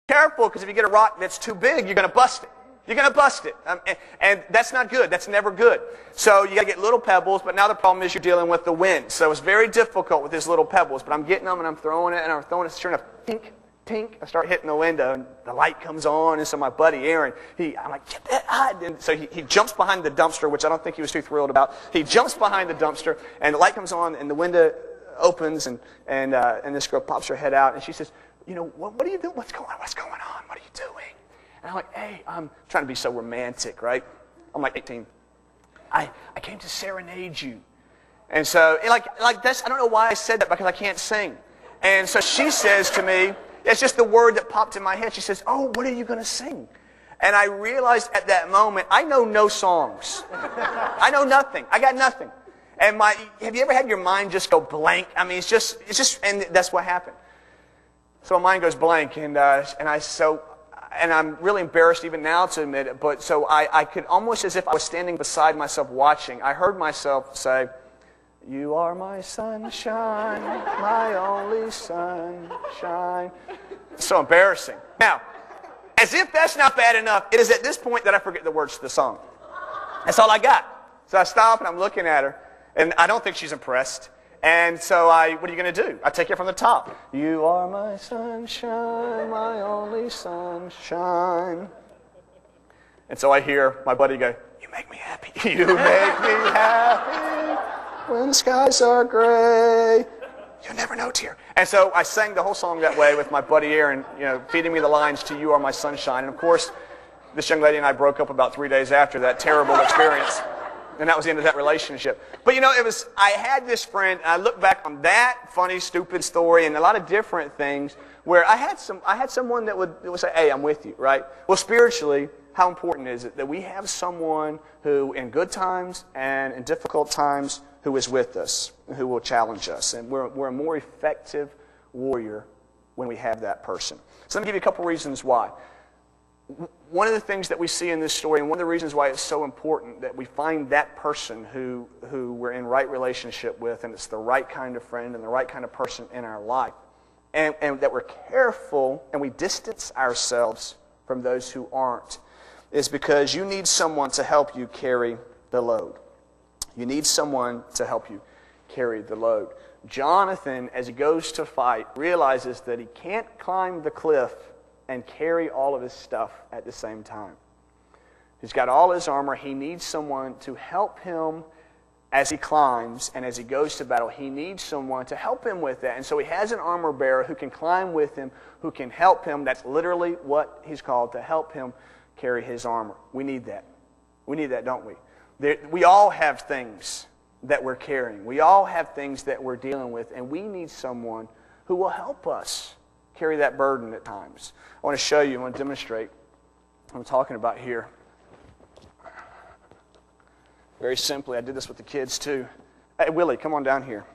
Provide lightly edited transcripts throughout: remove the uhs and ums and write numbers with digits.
careful, because if you get a rock that's too big, you're going to bust it. You're going to bust it. And that's not good. That's never good. So you got to get little pebbles, but now the problem is you're dealing with the wind. So it's very difficult with these little pebbles. But I'm getting them, and I'm throwing it, and I'm throwing it. Sure enough, tink, tink. I start hitting the window, and the light comes on. And so my buddy Aaron, I'm like, get that out. And so he jumps behind the dumpster, which I don't think he was too thrilled about. He jumps behind the dumpster, and the light comes on, and the window opens, and this girl pops her head out, and she says, you know, what are you doing? What's going on? What are you doing? And I'm like, hey, I'm trying to be so romantic, right? I'm like 18. I came to serenade you. And so, like that's, I don't know why I said that, because I can't sing. And so she says to me, it's just the word that popped in my head. She says, oh, what are you going to sing? And I realized at that moment, I know no songs. I know nothing. I got nothing. And have you ever had your mind just go blank? I mean, it's just, and that's what happened. So my mind goes blank, and I'm really embarrassed even now to admit it, but so I could almost, as if I was standing beside myself watching, I heard myself say, you are my sunshine, my only sunshine. So embarrassing. Now, as if that's not bad enough, it is at this point that I forget the words to the song. That's all I got. So I stop, and I'm looking at her, and I don't think she's impressed. And so what are you going to do? I take it from the top. You are my sunshine, my only sunshine. And so I hear my buddy go, you make me happy. You make me happy when the skies are gray. You'll never know, dear. And so I sang the whole song that way with my buddy Aaron, feeding me the lines to You Are My Sunshine. And of course, this young lady and I broke up about 3 days after that terrible experience. And that was the end of that relationship. But I had this friend, and I look back on that funny, stupid story and a lot of different things where I had someone that would say, hey, I'm with you, right? Well, spiritually, how important is it that we have someone who, in good times and in difficult times, who is with us, who will challenge us. And we're a more effective warrior when we have that person. So let me give you a couple reasons why. One of the things that we see in this story, and one of the reasons why it's so important that we find that person who we're in right relationship with, and it's the right kind of friend and the right kind of person in our life, and that we're careful and we distance ourselves from those who aren't, is because you need someone to help you carry the load. You need someone to help you carry the load. Jonathan, as he goes to fight, realizes that he can't climb the cliff and carry all of his stuff at the same time. He's got all his armor. He needs someone to help him as he climbs and as he goes to battle. He needs someone to help him with that. And so he has an armor bearer who can climb with him, who can help him. That's literally what he's called, to help him carry his armor. We need that. We need that, don't we? We all have things that we're carrying. We all have things that we're dealing with, and we need someone who will help us carry that burden at times. I want to show you, I want to demonstrate what I'm talking about here. Very simply, I did this with the kids too. Hey, Willie, come on down here.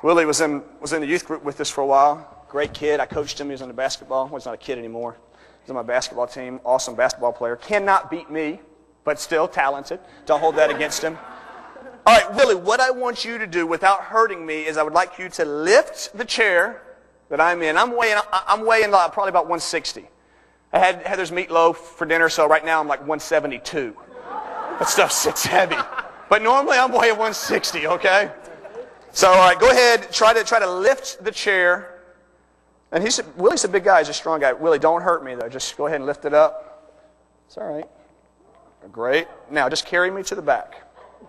Willie was in the youth group with us for a while. Great kid. I coached him. He was on the basketball. Well, he's not a kid anymore. He's on my basketball team. Awesome basketball player. Cannot beat me, but still talented. Don't hold that against him. All right, Willie, what I want you to do without hurting me is I would like you to lift the chair that I'm in. I'm weighing probably about 160. I had Heather's meatloaf for dinner, so right now I'm like 172. That stuff sits heavy. But normally I'm weighing 160, okay? So, all right, go ahead, try to lift the chair. And Willie's a big guy, he's a strong guy. Willie, don't hurt me though. Just go ahead and lift it up. It's all right. Great. Now just carry me to the back.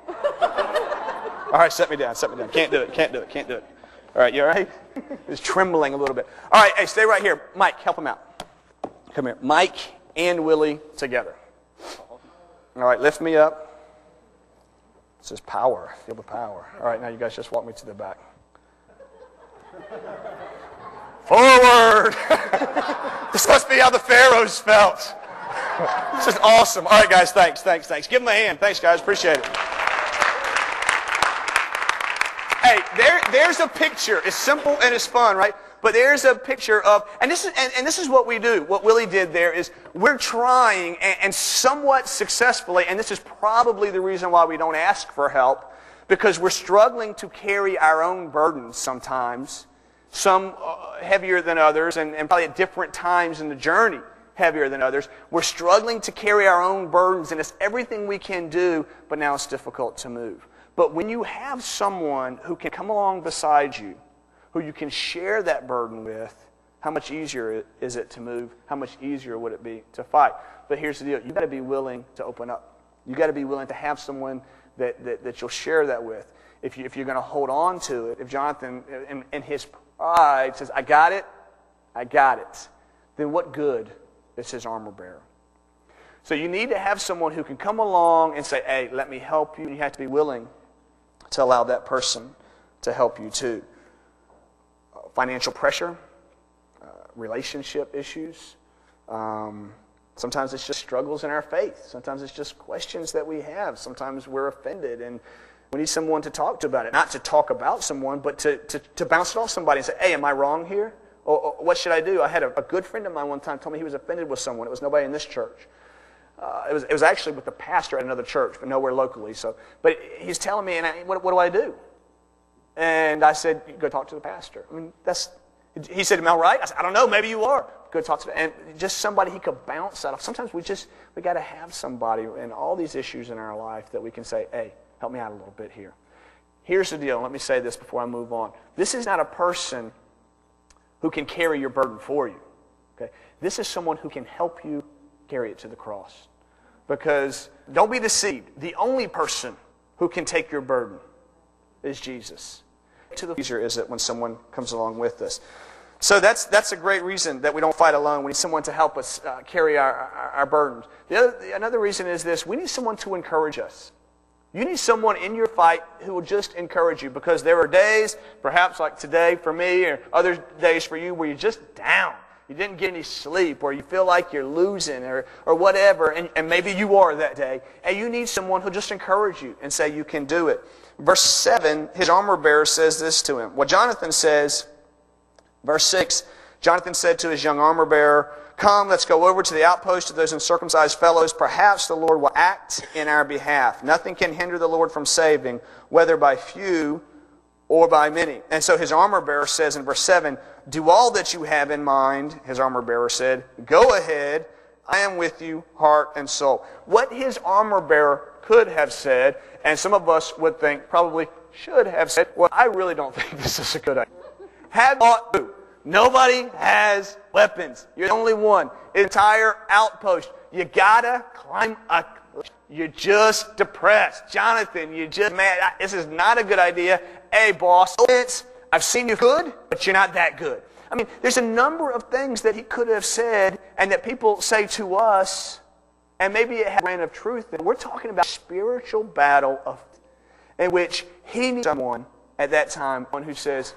All right, set me down. Can't do it. All right, you all right? He's trembling a little bit. All right, hey, stay right here. Mike, help him out. Come here. Mike and Willie together. All right, lift me up. This is power. Feel the power. All right, now you guys just walk me to the back. Forward! This must be how the Pharaohs felt. This is awesome. All right, guys, thanks. Give them a hand. Thanks, guys. Appreciate it. Hey, there's a picture. It's simple and it's fun, right? But there's a picture of, and this is what we do. What Willie did there is we're trying, and somewhat successfully, and this is probably the reason why we don't ask for help, because we're struggling to carry our own burdens sometimes, some heavier than others, and probably at different times in the journey heavier than others. We're struggling to carry our own burdens, and it's everything we can do, but now it's difficult to move. But when you have someone who can come along beside you, who you can share that burden with, how much easier is it to move? How much easier would it be to fight? But here's the deal. You've got to be willing to open up. You've got to be willing to have someone that you'll share that with. If you're going to hold on to it, if Jonathan, in his pride, says, I got it, then what good is his armor bearer? So you need to have someone who can come along and say, hey, let me help you. And you have to be willing to allow that person to help you too. Financial pressure, relationship issues. Sometimes it's just struggles in our faith. Sometimes it's just questions that we have. Sometimes we're offended and we need someone to talk to about it. Not to talk about someone, but to bounce it off somebody and say, hey, am I wrong here? Or what should I do? I had a good friend of mine one time told me he was offended with someone. It was nobody in this church. It was actually with the pastor at another church, but nowhere locally. But he's telling me, what do I do? And I said, go talk to the pastor. I mean, he said, am I right? I said, I don't know, maybe you are. Go talk to and just somebody he could bounce that off. Sometimes we got to have somebody in all these issues in our life that we can say, hey, help me out a little bit here. Here's the deal. Let me say this before I move on. This is not a person who can carry your burden for you. Okay? This is someone who can help you carry it to the cross. Because don't be deceived. The only person who can take your burden is Jesus. Easier is it when someone comes along with us. So that's a great reason that we don't fight alone. We need someone to help us carry our burdens. Another reason is this. We need someone to encourage us. You need someone in your fight who will just encourage you, because there are days, perhaps like today for me or other days for you, where you're just down. You didn't get any sleep, or you feel like you're losing or whatever, and maybe you are that day. And you need someone who'll just encourage you and say you can do it. Verse 7, his armor bearer says this to him. What Jonathan says, verse 6, Jonathan said to his young armor bearer, come, let's go over to the outpost of those uncircumcised fellows. Perhaps the Lord will act in our behalf. Nothing can hinder the Lord from saving, whether by few or by many. And so his armor bearer says in verse 7, do all that you have in mind, his armor bearer said. Go ahead, I am with you, heart and soul. What his armor bearer could have said, and some of us would think probably should have said, well, I really don't think this is a good idea. Have thought to. Nobody has weapons. You're the only one. Entire outpost. You gotta climb a cliff. You're just depressed. Jonathan, you're just mad. This is not a good idea. Hey, boss, I've seen you good, but you're not that good. I mean, there's a number of things that he could have said and that people say to us, and maybe it had a grain of truth. And we're talking about a spiritual battle in which he needs someone at that time, one who says,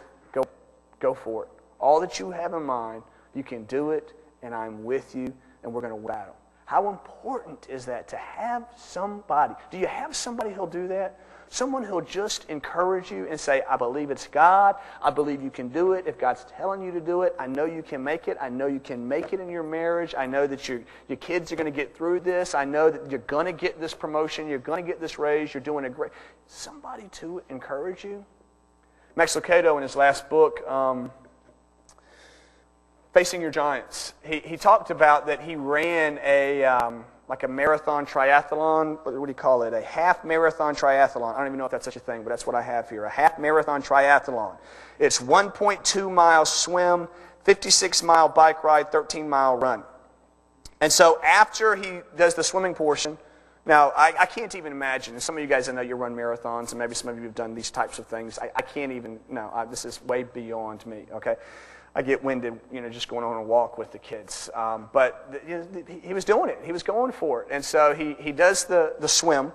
go for it. All that you have in mind, you can do it, and I'm with you, and we're going to battle. How important is that to have somebody? Do you have somebody who'll do that? Someone who'll just encourage you and say, I believe it's God. I believe you can do it. If God's telling you to do it, I know you can make it. I know you can make it in your marriage. I know that your kids are going to get through this. I know that you're going to get this promotion. You're going to get this raise. You're doing a great... Somebody to encourage you. Max Lucado, in his last book, Facing Your Giants, he talked about that he ran like a marathon triathlon. What do you call it? A half marathon triathlon. I don't even know if that's such a thing, but that's what I have here. A half marathon triathlon. It's 1.2 mile swim, 56-mile bike ride, 13-mile run. And so after he does the swimming portion, now I can't even imagine, and some of you guys I know you run marathons, and maybe some of you have done these types of things. I can't even, this is way beyond me, okay? I get winded, just going on a walk with the kids. But he was doing it. He was going for it. And so he does the swim,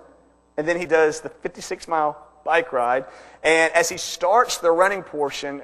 and then he does the 56-mile bike ride. And as he starts the running portion,